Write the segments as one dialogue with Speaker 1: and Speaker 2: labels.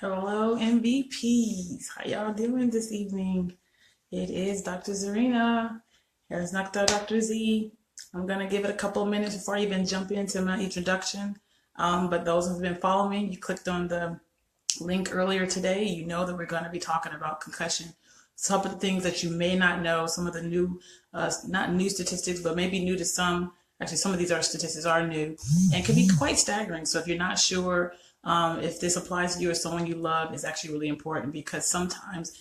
Speaker 1: Hello, MVPs. How y'all doing this evening? It is Dr. Zarina. Here's Dr. Zee. I'm going to give it a couple of minutes before I even jump into my introduction. But those who've been following me, you clicked on the link earlier today, you know that we're going to be talking about concussion. Some of the things that you may not know, some of the new, not new statistics, but maybe new to some. Actually, some of these statistics are new and can be quite staggering. So if you're not sure if this applies to you or someone you love, it's actually really important because sometimes,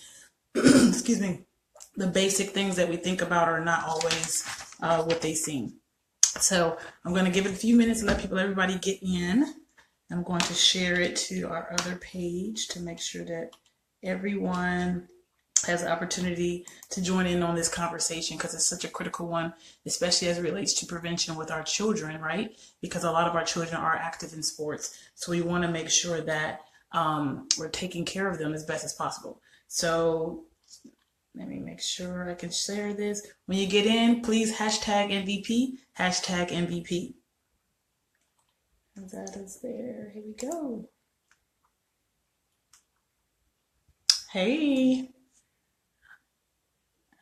Speaker 1: excuse me, the basic things that we think about are not always what they seem. So I'm going to give it a few minutes and let everybody get in. I'm going to share it to our other page to make sure that everyone has an opportunity to join in on this conversation because it's such a critical one, especially as it relates to prevention with our children, right? Because a lot of our children are active in sports. So we want to make sure that we're taking care of them as best as possible. So let me make sure I can share this. When you get in, please hashtag MVP, hashtag MVP. That is there. Here we go. Hey.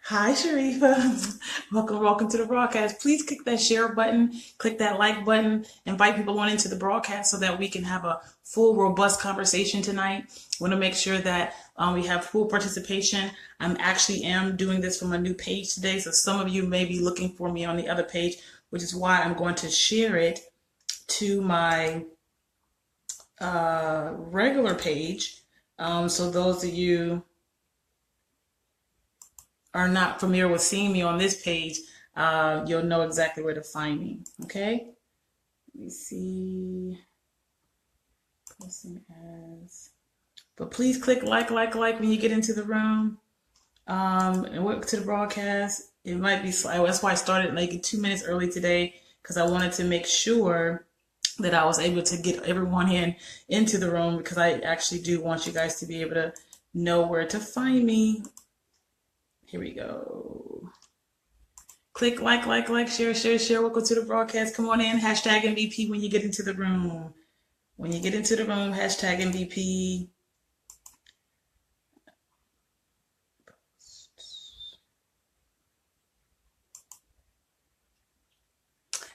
Speaker 1: Hi, Sharifa. Welcome to the broadcast. Please click that share button, click that like button, invite people on into the broadcast so that we can have a full, robust conversation tonight. Want to make sure that we have full participation. I'm doing this from a new page today, so some of you may be looking for me on the other page, which is why I'm going to share it to my regular page. So those of you are not familiar with seeing me on this page, you'll know exactly where to find me. Okay? Let me see. Posting as. But please click like when you get into the room. And welcome to the broadcast. It might be slow. That's why I started like 2 minutes early today because I wanted to make sure that I was able to get everyone into the room because I actually do want you guys to be able to know where to find me. Here we go. Click like, share. Welcome to the broadcast. Come on in. Hashtag MVP when you get into the room. When you get into the room, hashtag MVP.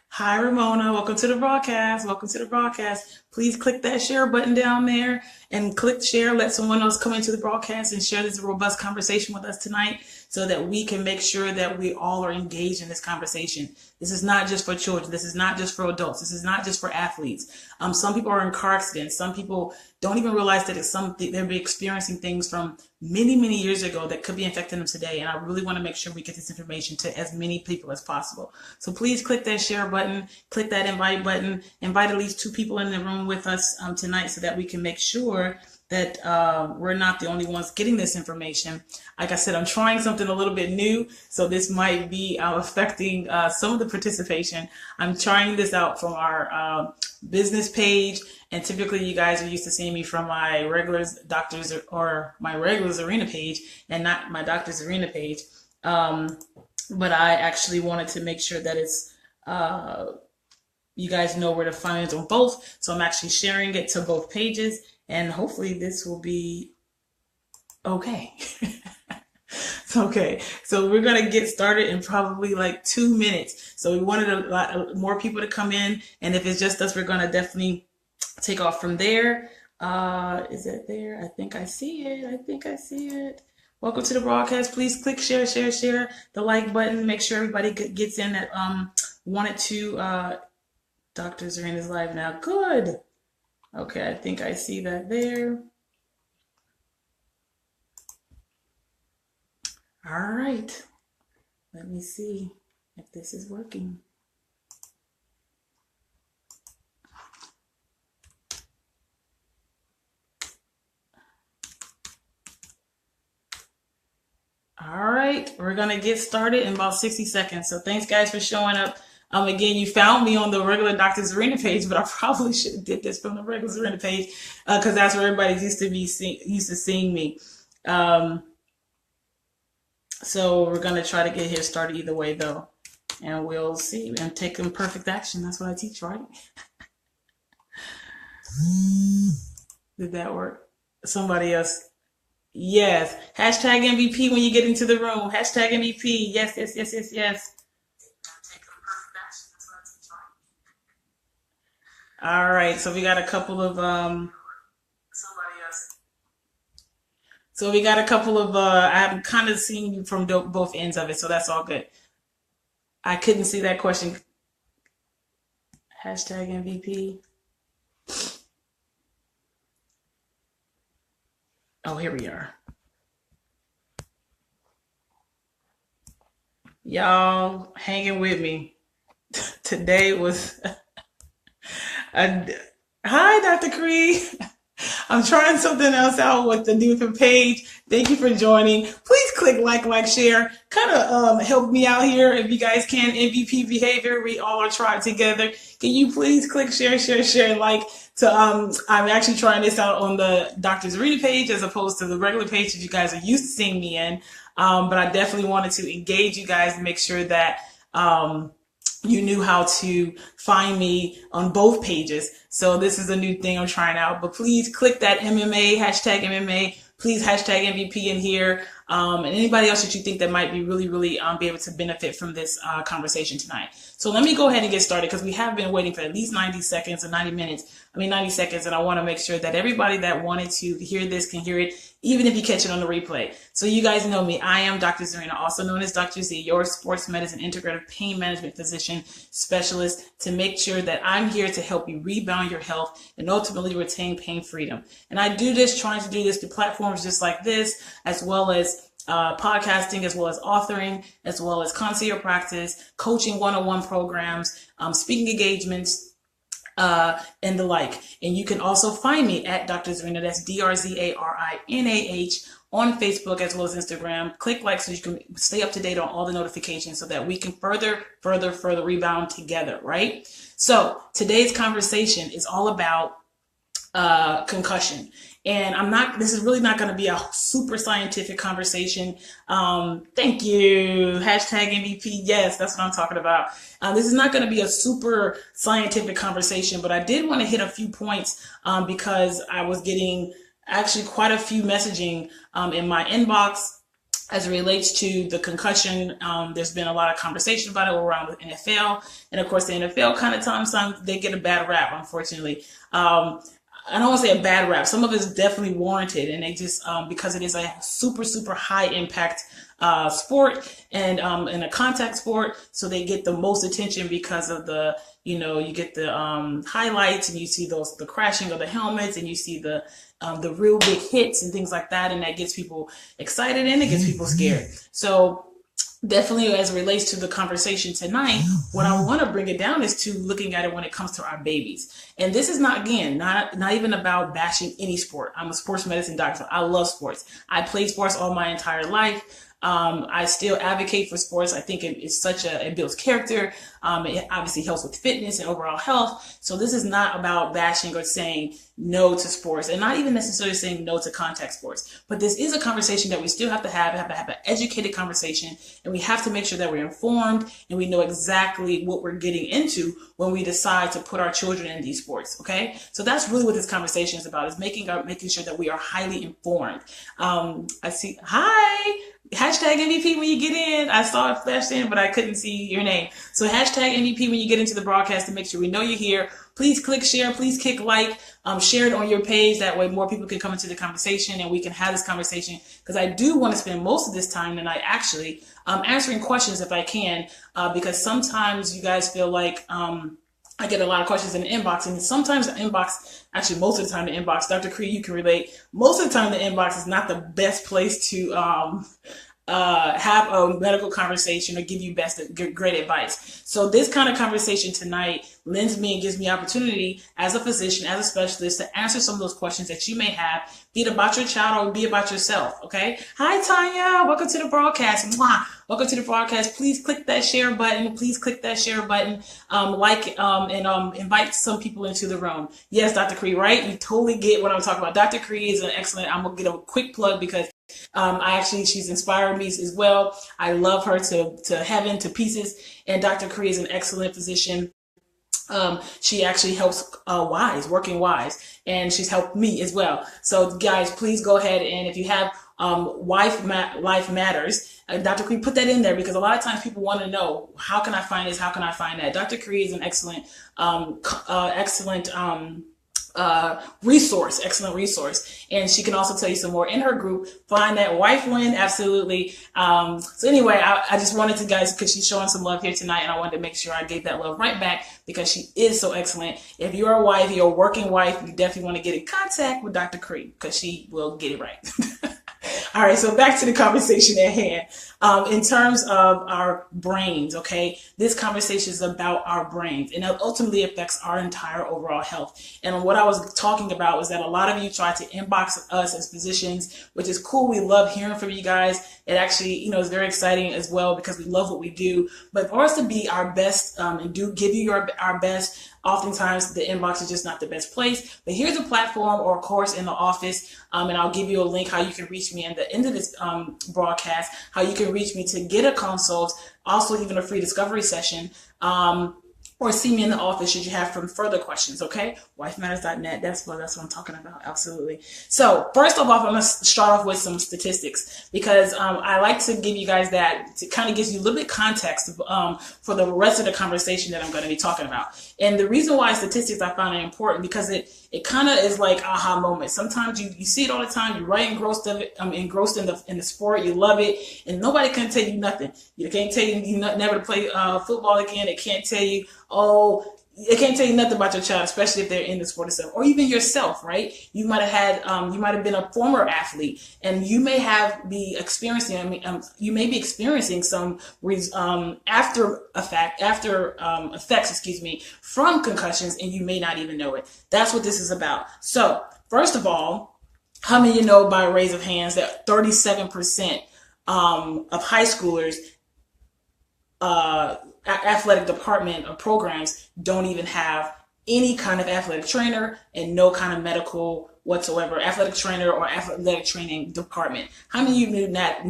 Speaker 1: Hi, Ramona. Welcome to the broadcast. Welcome to the broadcast. Please click that share button down there and click share. Let someone else come into the broadcast and share this robust conversation with us tonight so that we can make sure that we all are engaged in this conversation. This is not just for children. This is not just for adults. This is not just for athletes. Some people are in car accidents. Some people don't even realize that they're experiencing things from many, many years ago that could be affecting them today. And I really want to make sure we get this information to as many people as possible. So please click that share button, click that invite button, invite at least 2 people in the room with us tonight so that we can make sure that we're not the only ones getting this information. Like I said, I'm trying something a little bit new, so this might be affecting some of the participation. I'm trying this out from our business page, and typically you guys are used to seeing me from my regular Zarina page and not my Dr. Zarina page. But I actually wanted to make sure that it's you guys know where to find it on both, so I'm actually sharing it to both pages. And hopefully this will be okay. Okay, so we're going to get started in probably like 2 minutes. So we wanted a lot more people to come in. And if it's just us, we're going to definitely take off from there. Is it there? I think I see it. Welcome to the broadcast. Please click share the like button. Make sure everybody gets in that wanted to. Dr. Zarina's live now. Good. Okay, I think I see that there. All right. Let me see if this is working. All right, we're going to get started in about 60 seconds. So thanks, guys, for showing up. Again, you found me on the regular Dr. Zarina page, but I probably should have did this from the regular Zarina page because that's where everybody's used to seeing me. So we're going to try to get here started either way, though. And we'll see and take imperfect action. That's what I teach, right? Did that work? Somebody else. Yes. Hashtag MVP when you get into the room. Hashtag MVP. Yes, yes, yes, yes, yes. All right. So we got a couple of somebody else. So we got a couple of I'm kind of seeing you from both ends of it, so that's all good. I couldn't see that question. Hashtag MVP. Oh, here we are. Y'all hanging with me. Today was a, hi, Dr. Cree. I'm trying something else out with the different page. Thank you for joining. Please click like, share. Kind of help me out here if you guys can. MVP behavior. We all are trying together. Can you please click share, and like to I'm actually trying this out on the Dr. Zee page as opposed to the regular page that you guys are used to seeing me in. But I definitely wanted to engage you guys and make sure that you knew how to find me on both pages. So this is a new thing I'm trying out, but please click that MMA, hashtag MMA, please hashtag MVP in here. And anybody else that you think that might be really be able to benefit from this conversation tonight. So let me go ahead and get started because we have been waiting for at least 90 seconds or 90 seconds. And I want to make sure that everybody that wanted to hear this can hear it, even if you catch it on the replay. So you guys know me. I am Dr. Zee, also known as Dr. Zee, your sports medicine integrative pain management physician specialist, to make sure that I'm here to help you rebound your health and ultimately retain pain freedom. And I do this, trying to do this through platforms just like this, as well as podcasting, as well as authoring, as well as concierge practice, coaching one-on-one programs, speaking engagements, and the like. And you can also find me at Dr. Zarina, that's DRZARINAH, on Facebook as well as Instagram. Click like so you can stay up to date on all the notifications so that we can further rebound together, right? So today's conversation is all about concussion. And this is really not going to be a super scientific conversation. Thank you. Hashtag MVP. Yes, that's what I'm talking about. This is not going to be a super scientific conversation, but I did want to hit a few points because I was getting actually quite a few messaging in my inbox as it relates to the concussion. There's been a lot of conversation about it around the NFL. And of course, the NFL kind of sometimes they get a bad rap, unfortunately. I don't want to say a bad rap. Some of it is definitely warranted, and they just because it is a super high impact sport and a contact sport, so they get the most attention because of the you get the highlights, and you see the crashing of the helmets, and you see the real big hits and things like that, and that gets people excited and it gets people scared. So definitely, as it relates to the conversation tonight, what I want to bring it down is to looking at it when it comes to our babies. And this is not even about bashing any sport. I'm a sports medicine doctor. I love sports. I played sports all my entire life. I still advocate for sports. I think it builds character. It obviously helps with fitness and overall health. So this is not about bashing or saying no to sports, and not even necessarily saying no to contact sports. But this is a conversation that we still have to have an educated conversation, and we have to make sure that we're informed and we know exactly what we're getting into when we decide to put our children in these sports. Okay, so that's really what this conversation is about: is making sure that we are highly informed. I see. Hi. Hashtag MVP when you get in. I saw it flash in, but I couldn't see your name. So hashtag MVP when you get into the broadcast to make sure we know you're here. Please click share. Please click like. Share it on your page. That way more people can come into the conversation and we can have this conversation. Because I do want to spend most of this time tonight actually answering questions if I can. Because sometimes you guys feel like I get a lot of questions in the inbox, and sometimes the inbox, actually most of the time the inbox, Dr. Cree, you can relate, most of the time the inbox is not the best place to have a medical conversation or give you great advice. So this kind of conversation tonight lends me and gives me opportunity as a physician, as a specialist, to answer some of those questions that you may have, be it about your child or be about yourself. Okay. Hi, Tanya. Welcome to the broadcast. Mwah. Welcome to the broadcast. Please click that share button. Please click that share button. And invite some people into the room. Yes, Dr. Cree, right? You totally get what I'm talking about. Dr. Cree is an excellent, I'm going to get a quick plug because she's inspired me as well. I love her to heaven, to pieces. And Dr. Cree is an excellent physician She actually helps working wives, and she's helped me as well. So guys, please go ahead, and if you have Life Matters, Dr. Cree, put that in there, because a lot of times people want to know, how can I find this? How can I find that? Dr. Cree is an excellent excellent resource, and she can also tell you some more in her group. Find that wife win, absolutely. So anyway, I just wanted to, guys, because she's showing some love here tonight, and I wanted to make sure I gave that love right back, because she is so excellent. If you're a wife, you're a working wife, you definitely want to get in contact with Dr. Cree, because she will get it right. All right, so back to the conversation at hand. In terms of our brains, okay, this conversation is about our brains, and it ultimately affects our entire overall health. And what I was talking about was that a lot of you try to inbox us as physicians, which is cool. We love hearing from you guys. It actually, is very exciting as well, because we love what we do. But for us to be our best and give you our best, oftentimes the inbox is just not the best place. But here's a platform or a course in the office, and I'll give you a link how you can reach me at the end of this broadcast, how you can reach me to get a consult, also even a free discovery session, or see me in the office should you have further questions, okay? Wifematters.net, that's what I'm talking about, absolutely. So first of all, I'm going to start off with some statistics, because I like to give you guys that, it kind of gives you a little bit context for the rest of the conversation that I'm going to be talking about. And the reason why statistics I find it important, because it kind of is like aha moment. Sometimes you see it all the time. You're right engrossed in the sport. You love it, and nobody can tell you nothing. You can't tell you never to play football again. They can't tell you, they can't tell you nothing about your child, especially if they're in the sport itself, or even yourself, right? You might have been a former athlete, and you may be experiencing some after effects, from concussions, and you may not even know it. That's what this is about. So first of all, how many of you know, by a raise of hands, that 37% of high schoolers athletic department or programs don't even have any kind of athletic trainer and no kind of medical whatsoever, athletic trainer or athletic training department. How many of you knew that?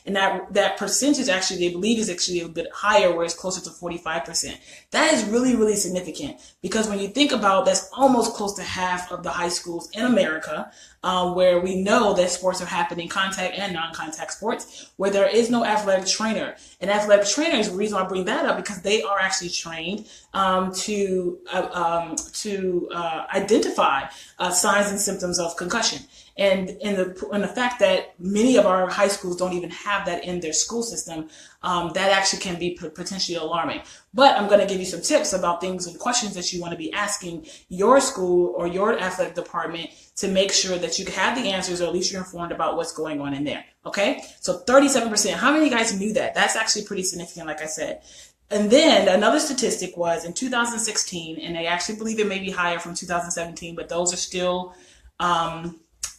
Speaker 1: And that percentage actually, they believe, is actually a bit higher, where it's closer to 45%. That is really, really significant, because when you think about, that's almost close to half of the high schools in America, where we know that sports are happening, contact and non-contact sports, where there is no athletic trainer. And athletic trainers, the reason I bring that up, because they are actually trained to identify signs and symptoms of concussion. And the fact that many of our high schools don't even have that in their school system, that actually can be potentially alarming. But I'm going to give you some tips about things and questions that you want to be asking your school or your athletic department to make sure that you have the answers, or at least you're informed about what's going on in there. Okay, so 37%. How many of you guys knew that? That's actually pretty significant, like I said. And then another statistic was in 2016, and they actually believe it may be higher from 2017, but those are still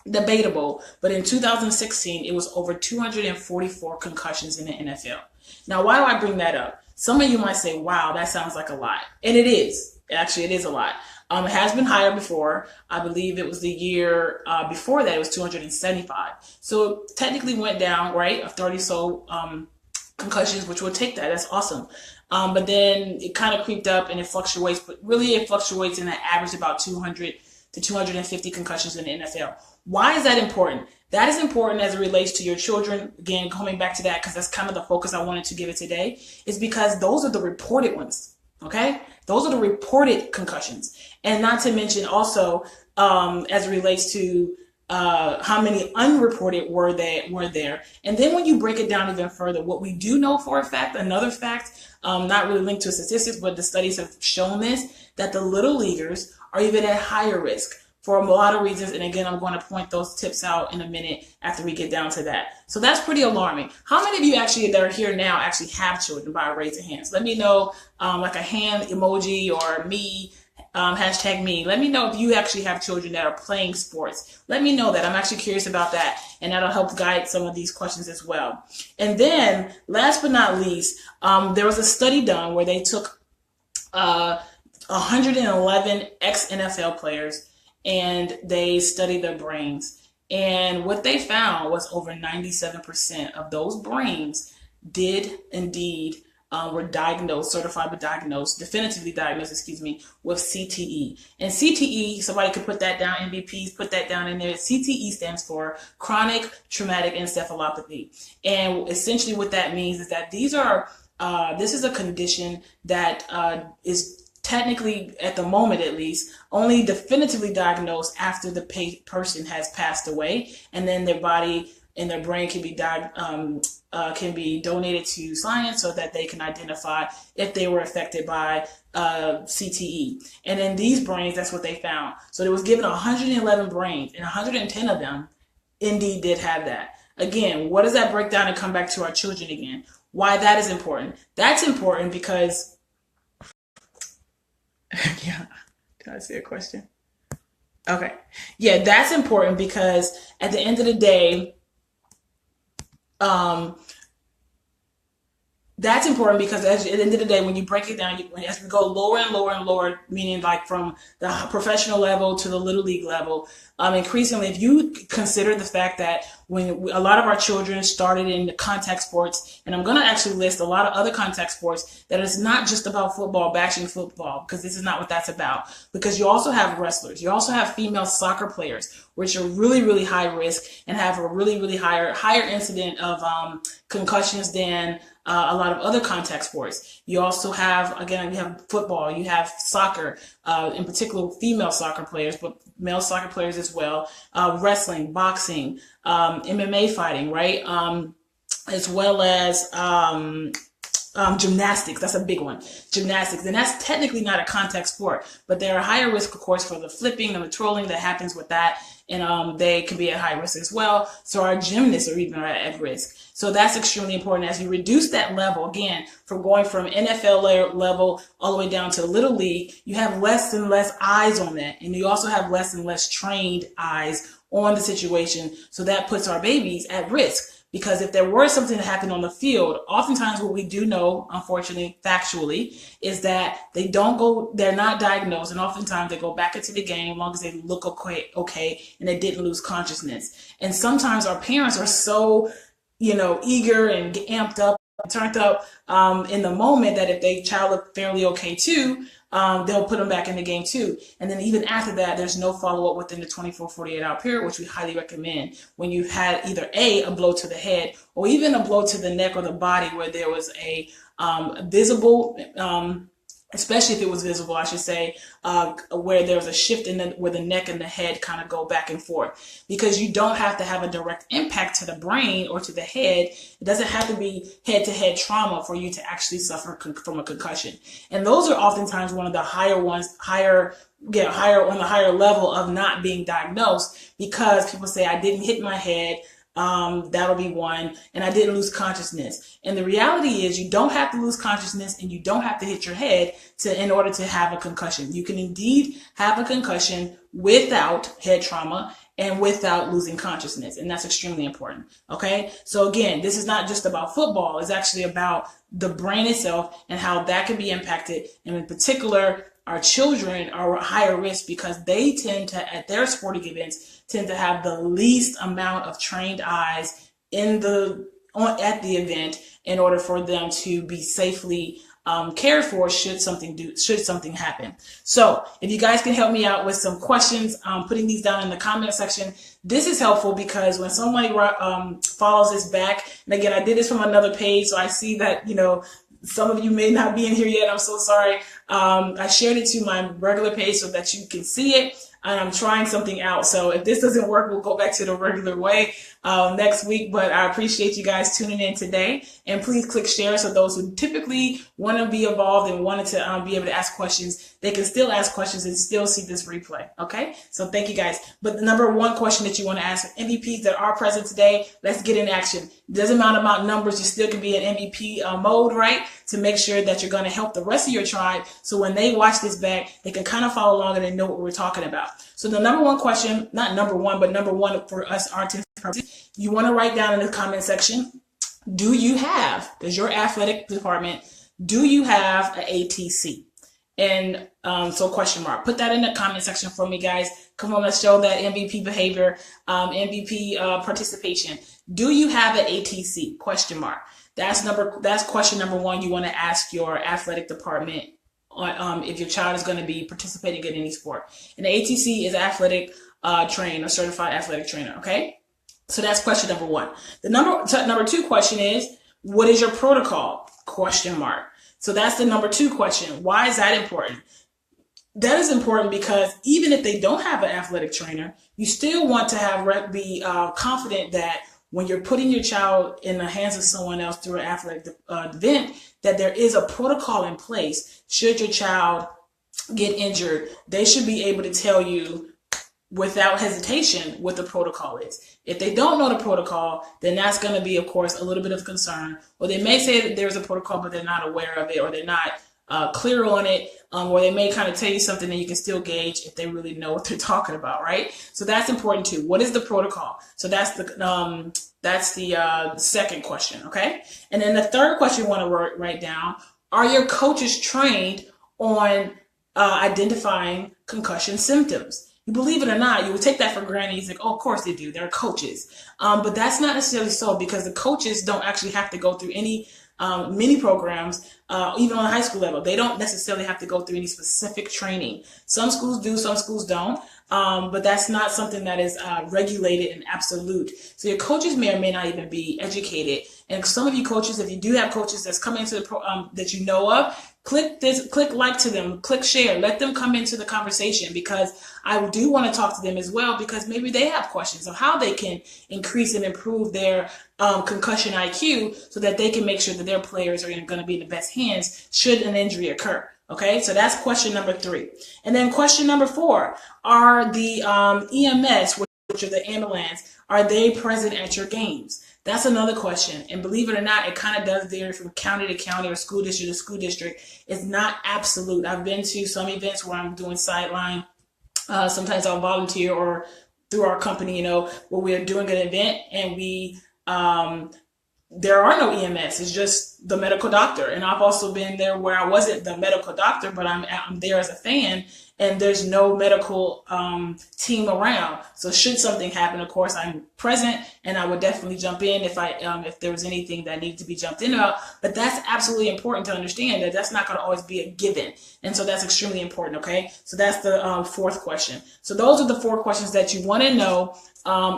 Speaker 1: debatable. But in 2016, it was over 244 concussions in the NFL. Now, why do I bring that up? Some of you might say, wow, that sounds like a lot. And it is. Actually, it is a lot. It has been higher before. I believe it was the year before that, it was 275. So it technically went down, right? Of 30 so concussions, which will take that. That's awesome. But then it kind of creeped up, and it fluctuates. But really, it fluctuates in an average about 200 to 250 concussions in the NFL. Why is that important? That is important as it relates to your children. Again, coming back to that, because that's kind of the focus I wanted to give it today, is because those are the reported ones. Okay? Those are the reported concussions. And not to mention also, as it relates to how many unreported were there. And then when you break it down even further, what we do know for a fact, another fact, not really linked to statistics, but the studies have shown this, that the little leaguers are even at higher risk for a lot of reasons. And again, I'm going to point those tips out in a minute after we get down to that. So that's pretty alarming. How many of you actually that are here now actually have children, by a raise of hands? Let me know, like a hand emoji or me, hashtag me. Let me know if you actually have children that are playing sports. Let me know that. I'm actually curious about that, and that'll help guide some of these questions as well. And then last but not least, there was a study done where they took 111 ex-NFL players, and they studied their brains. And what they found was over 97% of those brains did indeed were diagnosed, certified but diagnosed, definitively diagnosed, excuse me, with CTE. And CTE, somebody could put that down, MVPs, put that down in there. CTE stands for chronic traumatic encephalopathy. And essentially what that means is that this is a condition that is technically, at the moment at least, only definitively diagnosed after the person has passed away, and then their body and their brain can be donated to science so that they can identify if they were affected by CTE. And in these brains, that's what they found. So they was given 111 brains, and 110 of them indeed did have that. Again, what does that break down and come back to our children again? Why that is important? That's important because yeah. Did I see a question? Okay. Yeah, that's important because at the end of the day, that's important because at the end of the day, when you break it down, as we go lower and lower and lower, meaning like from the professional level to the little league level, increasingly, if you consider the fact that when a lot of our children started in the contact sports, and I'm going to actually list a lot of other contact sports, that it's not just about football, bashing football, because this is not what that's about. Because you also have wrestlers, you also have female soccer players, which are really, really high risk and have a really, really higher incident of concussions than a lot of other contact sports. You also have, again, you have football, you have soccer, in particular female soccer players, but male soccer players as well, wrestling, boxing, MMA fighting, right? As well as gymnastics. That's a big one. Gymnastics. And that's technically not a contact sport, but they're a higher risk, of course, for the flipping and the trolling that happens with that. And they can be at high risk as well. So our gymnasts are even at risk. So that's extremely important. As you reduce that level, again, from going from NFL level all the way down to Little League, you have less and less eyes on that. And you also have less and less trained eyes on the situation. So that puts our babies at risk. Because if there were something that happened on the field, oftentimes what we do know, unfortunately, factually, is that they're not diagnosed, and oftentimes they go back into the game as long as they look okay, and they didn't lose consciousness. And sometimes our parents are so, eager and amped up, turned up in the moment that if they child look fairly okay too, they'll put them back in the game too. And then even after that, there's no follow-up within the 24-48 hour period, which we highly recommend when you've had either a blow to the head or even a blow to the neck or the body where there was a visible, especially if it was visible, I should say, where there was a shift where the neck and the head kind of go back and forth. Because you don't have to have a direct impact to the brain or to the head. It doesn't have to be head-to-head trauma for you to actually suffer from a concussion. And those are oftentimes one of the higher ones, higher on the higher level of not being diagnosed, because people say, I didn't hit my head. That'll be one. And I didn't lose consciousness. And the reality is you don't have to lose consciousness and you don't have to hit your head in order to have a concussion. You can indeed have a concussion without head trauma and without losing consciousness. And that's extremely important. Okay. So again, this is not just about football. It's actually about the brain itself and how that can be impacted. And in particular, our children are at higher risk because they tend to, at their sporting events, tend to have the least amount of trained eyes at the event in order for them to be safely cared for should something happen. So if you guys can help me out with some questions, putting these down in the comment section, this is helpful because when somebody follows this back, and again, I did this from another page, so I see that, some of you may not be in here yet. I'm so sorry. I shared it to my regular page so that you can see it. And I'm trying something out. So if this doesn't work, we'll go back to the regular way next week. But I appreciate you guys tuning in today. And please click share so those who typically want to be involved and wanted to be able to ask questions, they can still ask questions and still see this replay. Okay? So thank you guys. But the number one question that you want to ask MVPs that are present today, let's get in action. It doesn't matter about numbers. You still can be in MVP mode, right? To make sure that you're going to help the rest of your tribe. So when they watch this back, they can kind of follow along and they know what we're talking about. So the number one question, not number one, but number one for us artists, you want to write down in the comment section, does your athletic department, do you have an ATC? And so question mark, put that in the comment section for me, guys. Come on, let's show that MVP behavior, MVP participation. Do you have an ATC? Question mark. That's question number one you want to ask your athletic department if your child is going to be participating in any sport. And the ATC is athletic trainer, certified athletic trainer. Okay, so that's question number one. The number two question is, what is your protocol? Question mark. So that's the number two question. Why is that important? That is important because even if they don't have an athletic trainer, you still want to be confident that when you're putting your child in the hands of someone else through an athletic event, that there is a protocol in place. Should your child get injured, they should be able to tell you without hesitation what the protocol is. If they don't know the protocol, then that's going to be, of course, a little bit of concern. Or they may say that there's a protocol, but they're not aware of it, or they're not clear on it, or they may kind of tell you something that you can still gauge if they really know what they're talking about, right? So that's important too. What is the protocol? So that's the second question, okay? And then the third question you want to write down: are your coaches trained on identifying concussion symptoms? You believe it or not, you would take that for granted. You think, oh, of course they do. They're coaches. But that's not necessarily so, because the coaches don't actually have to go through any mini programs, even on the high school level. They don't necessarily have to go through any specific training. Some schools do, some schools don't. But that's not something that is regulated and absolute. So your coaches may or may not even be educated. And some of you coaches, if you do have coaches that's coming into the that you know of, click like to them, click share, let them come into the conversation, because I do want to talk to them as well, because maybe they have questions of how they can increase and improve their concussion IQ so that they can make sure that their players are going to be in the best hands should an injury occur. Okay, so that's question number 3. And then question number 4, are the EMS, which are the ambulance, are they present at your games? That's another question. And believe it or not, it kind of does vary from county to county or school district to school district. It's not absolute. I've been to some events where I'm doing sideline. Sometimes I'll volunteer, or through our company, where we're doing an event and there are no EMS. It's just the medical doctor. And I've also been there where I wasn't the medical doctor, but I'm there as a fan, and there's no medical team around. So should something happen, of course, I'm present, and I would definitely jump in if there was anything that needed to be jumped in about. But that's absolutely important to understand, that that's not going to always be a given. And so that's extremely important, okay? So that's the 4th question. So those are the 4 questions that you want to know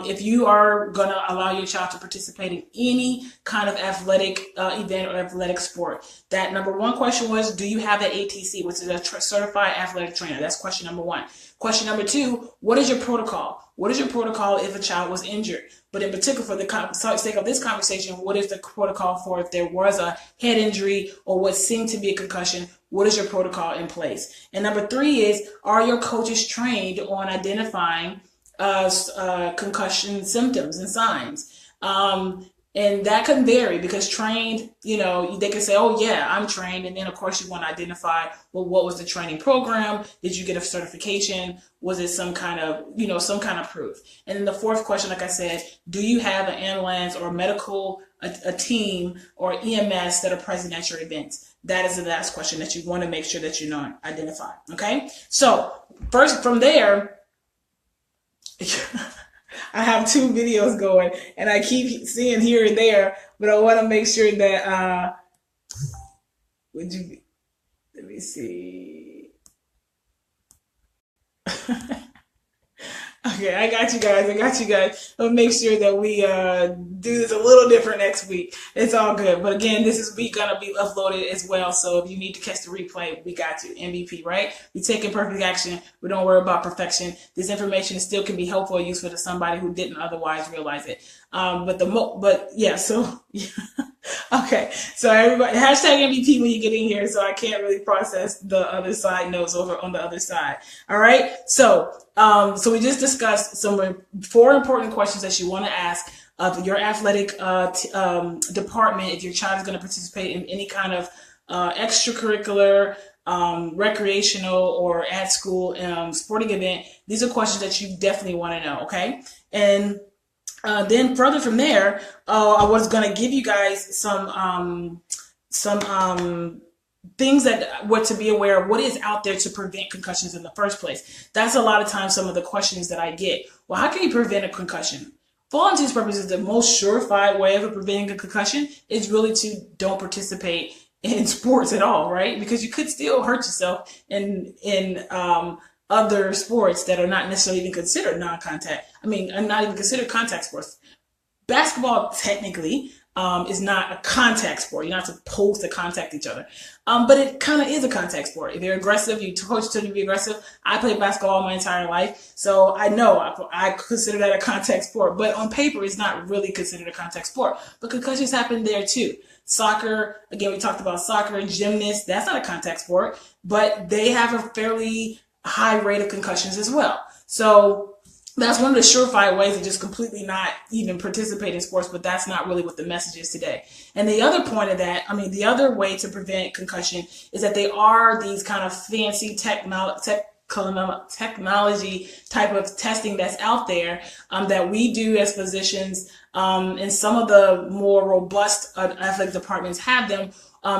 Speaker 1: if you are going to allow your child to participate in any kind of athletic event or athletic sport. That number 1 question was, do you have an ATC, which is a certified athletic trainer? That's question number 1. Question number 2, what is your protocol? What is your protocol if a child was injured? But in particular, for the sake of this conversation, what is the protocol for if there was a head injury or what seemed to be a concussion? What is your protocol in place? And number 3 is, are your coaches trained on identifying concussion symptoms and signs? And that can vary, because trained, they can say, oh yeah, I'm trained. And then of course you want to identify, well, what was the training program? Did you get a certification? Was it some kind of proof? And then the 4th question, like I said, do you have an ambulance or a team or EMS that are present at your events? That is the last question that you want to make sure that you identify. Okay. So first, from there, I have 2 videos going, and I keep seeing here and there, but I want to make sure that, let me see. Okay, I got you guys. I'll make sure that we do this a little different next week. It's all good. But again, this is gonna be uploaded as well. So if you need to catch the replay, we got you. MVP, right? We take imperfect action. We don't worry about perfection. This information still can be helpful or useful to somebody who didn't otherwise realize it. Okay. So everybody, hashtag MVP when you get in here. So I can't really process the other side notes over on the other side. All right. So we just discussed some 4 important questions that you want to ask of your athletic department if your child is going to participate in any kind of extracurricular, recreational, or at school sporting event. These are questions that you definitely want to know. Okay. And then further from there, I was going to give you guys some things that what to be aware of, what is out there to prevent concussions in the first place. That's a lot of times some of the questions that I get. Well, how can you prevent a concussion? for all intents and purposes, the most surefire way of preventing a concussion is really to don't participate in sports at all, right? Because you could still hurt yourself in other sports that are not necessarily even considered non-contact. I mean, are not even considered contact sports. Basketball technically is not a contact sport. You're not supposed to contact each other. But it kind of is a contact sport. If you're aggressive, you coach to be aggressive. I played basketball my entire life, so I know I consider that a contact sport. But on paper, it's not really considered a contact sport. But concussions happen there too. Soccer, again, we talked about soccer, gymnasts, that's not a contact sport, but they have a fairly high rate of concussions as well. So that's one of the surefire ways to just completely not even participate in sports, but that's not really what the message is today. And the other point of that, the other way to prevent concussion is that they are these kind of fancy technology type of testing that's out there that we do as physicians, and some of the more robust athletic departments have them,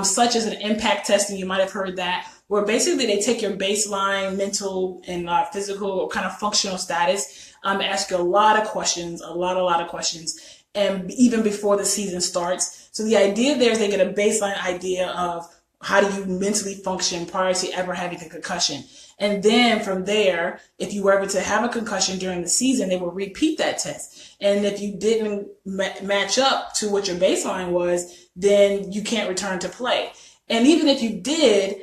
Speaker 1: such as an impact testing. You might have heard that, where basically they take your baseline mental and physical or kind of functional status, ask you a lot of questions, a lot of questions, and even before the season starts. So the idea there is they get a baseline idea of how do you mentally function prior to ever having a concussion. And then from there, if you were ever to have a concussion during the season, they will repeat that test. And if you didn't match up to what your baseline was, then you can't return to play. And even if you did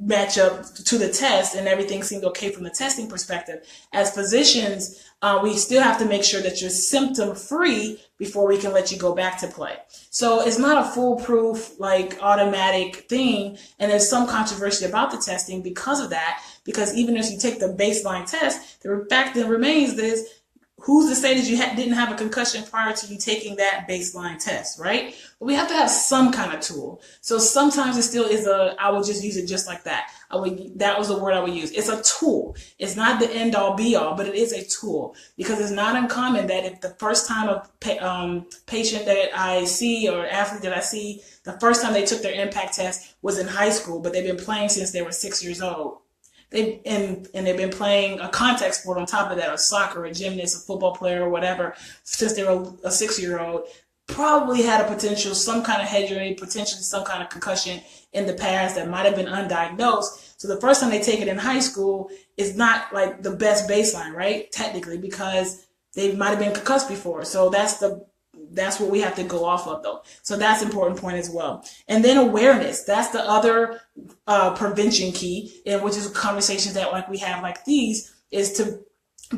Speaker 1: match up to the test and everything seemed okay from the testing perspective, as physicians, we still have to make sure that you're symptom free before we can let you go back to play. So it's not a foolproof, automatic thing. And there's some controversy about the testing because of that, because even if you take the baseline test, the fact that remains is, who's to say that you didn't have a concussion prior to you taking that baseline test, right? But we have to have some kind of tool. So sometimes it still is I will just use it just like that. That was the word I would use. It's a tool. It's not the end all be all, but it is a tool, because it's not uncommon that if the first time a patient that I see or athlete that I see, the first time they took their impact test was in high school, but they've been playing since they were 6 years old. They've been playing a contact sport on top of that, or soccer, a gymnast, a football player, or whatever, since they were a 6-year-old. Probably had some kind of head injury, potentially some kind of concussion in the past that might have been undiagnosed. So the first time they take it in high school is not like the best baseline, right? Technically, because they might have been concussed before. So that's what we have to go off of, though. So that's an important point as well. And then awareness. That's the other prevention key, and which is conversations that we have like these, is to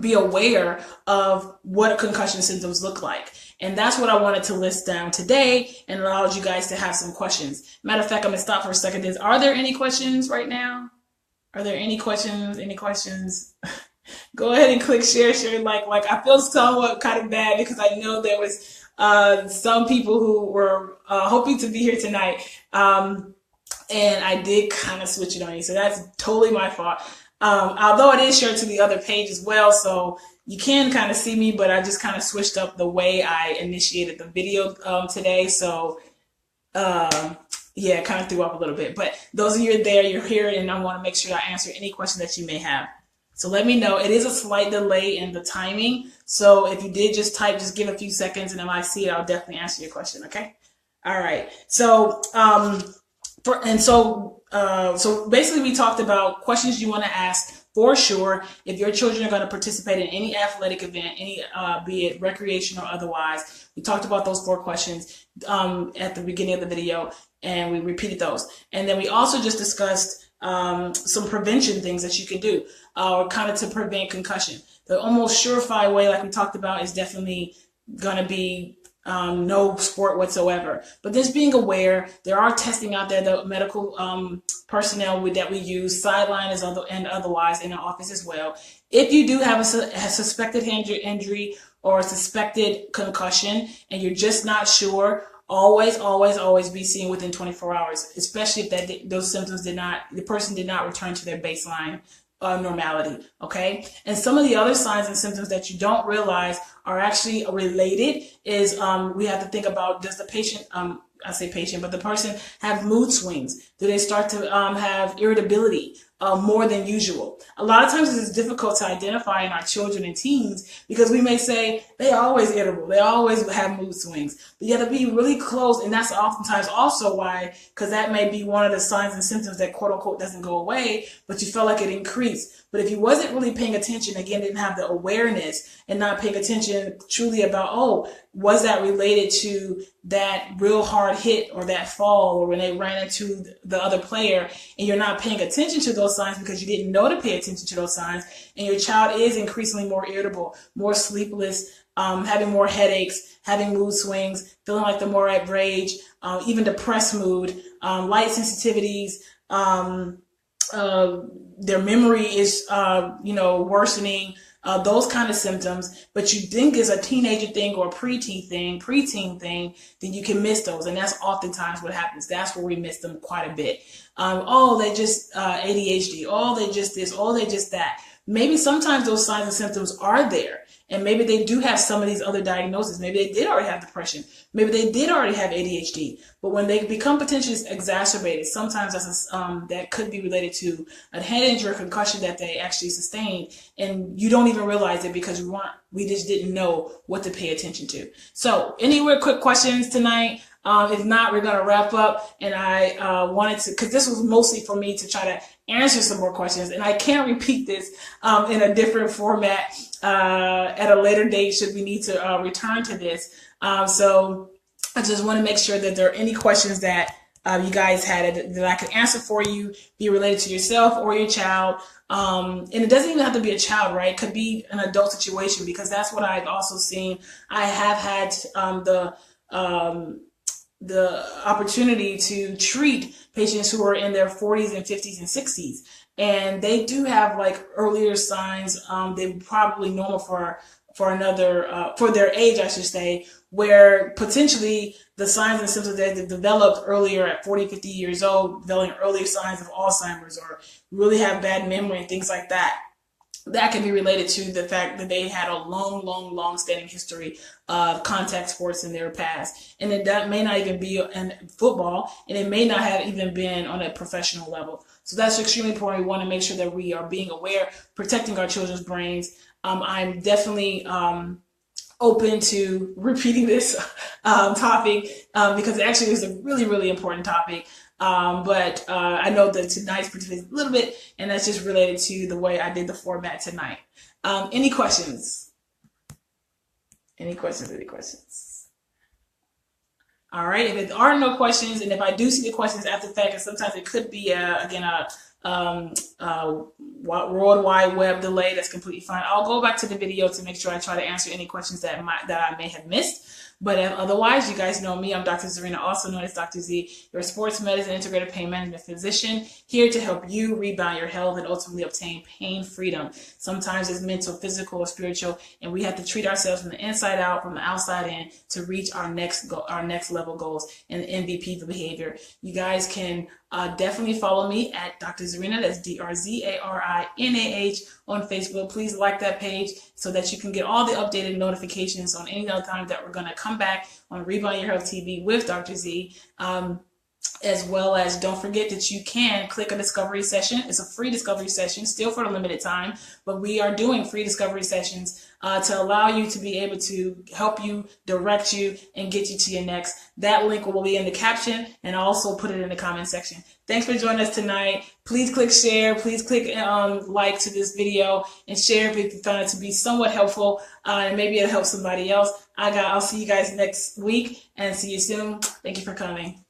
Speaker 1: be aware of what concussion symptoms look like. And that's what I wanted to list down today, and allowed you guys to have some questions. Matter of fact, I'm going to stop for a second. Are there any questions right now? Are there any questions? Any questions? Go ahead and click share, like. I feel somewhat kind of bad because I know there was some people who were hoping to be here tonight, and I did kind of switch it on you, so that's totally my fault. Although it is shared to the other page as well, so you can kind of see me, but I just kind of switched up the way I initiated the video today, so yeah, it kind of threw up a little bit. But those of you there, you're here, and I want to make sure I answer any question that you may have. So let me know. It is a slight delay in the timing. So if you did just type, just give a few seconds, and if I see it, I'll definitely answer your question. Okay. All right. So, so basically we talked about questions you want to ask for sure if your children are going to participate in any athletic event, be it recreational or otherwise. We talked about those 4 questions at the beginning of the video, and we repeated those. And then we also just discussed some prevention things that you can do, or kind of to prevent concussion. The almost surefire way, like we talked about, is definitely going to be no sport whatsoever. But just being aware, there are testing out there, the medical personnel that we use, sideline and otherwise, in the office as well. If you do have a suspected injury or a suspected concussion, and you're just not sure, always be seen within 24 hours, especially if those symptoms the person did not return to their baseline normality. Okay. And some of the other signs and symptoms that you don't realize are actually related is we have to think about, does the patient I say patient, but the person have mood swings? Do they start to have irritability more than usual? A lot of times it's difficult to identify in our children and teens because we may say they always irritable, they always have mood swings. But you got to be really close, and that's oftentimes also why, because that may be one of the signs and symptoms that quote unquote doesn't go away, but you felt like it increased. But if you wasn't really paying attention, again, didn't have the awareness and not paying attention truly about, oh, was that related to that real hard hit or that fall or when they ran into the other player, and you're not paying attention to those signs because you didn't know to pay attention to those signs, and your child is increasingly more irritable, more sleepless, having more headaches, having mood swings, feeling like they're more at rage, even depressed mood, light sensitivities, their memory is, worsening, those kind of symptoms, but you think it's a teenager thing or a preteen thing, then you can miss those. And that's oftentimes what happens. That's where we miss them quite a bit. Oh, they just ADHD. Oh, they just this. Oh, they just that. Maybe sometimes those signs and symptoms are there. And maybe they do have some of these other diagnoses. Maybe they did already have depression. Maybe they did already have ADHD. But when they become potentially exacerbated, sometimes that's that could be related to a head injury or concussion that they actually sustained. And you don't even realize it because we just didn't know what to pay attention to. So any real quick questions tonight? If not, we're going to wrap up. And I wanted to, because this was mostly for me to try to answer some more questions. And I can't repeat this in a different format at a later date should we need to return to this. So I just want to make sure that there are any questions that you guys had that I could answer for you, be related to yourself or your child. And it doesn't even have to be a child, right? It could be an adult situation, because that's what I've also seen. I have had the opportunity to treat patients who are in their 40s and 50s and 60s. And they do have like earlier signs. They're probably normal for their age, I should say, where potentially the signs and symptoms that they've developed earlier at 40, 50 years old, developing earlier signs of Alzheimer's or really have bad memory and things like that. That can be related to the fact that they had a long standing history of contact sports in their past. And that may not even be in football, and it may not have even been on a professional level. So that's extremely important. We want to make sure that we are being aware, protecting our children's brains. I'm definitely open to repeating this topic because it actually is a really important topic. But I know that tonight's particularly a little bit, and that's just related to the way I did the format tonight. Any questions? Any questions? All right. If there are no questions, and if I do see the questions after the fact, and sometimes it could be a World Wide Web delay, that's completely fine. I'll go back to the video to make sure I try to answer any questions that I may have missed. But otherwise, you guys know me. I'm Dr. Zee, also known as Dr. Zee, your sports medicine integrated pain management physician, here to help you rebound your health and ultimately obtain pain freedom. Sometimes it's mental, physical, or spiritual, and we have to treat ourselves from the inside out, from the outside in, to reach our next level goals and MVP behavior. You guys can definitely follow me at Dr. Zarina, that's DRZARINAH on Facebook. Please like that page so that you can get all the updated notifications on any other time that we're going to come back on Rebound Your Health TV with Dr. Zee. As well as don't forget that you can click a discovery session. It's a free discovery session, still for a limited time, but we are doing free discovery sessions to allow you to be able to help you, direct you, and get you to your next. That link will be in the caption, and I'll also put it in the comment section. Thanks for joining us tonight. Please click share. Please click like to this video and share if you found it to be somewhat helpful, and maybe it'll help somebody else. I'll see you guys next week, and see you soon. Thank you for coming.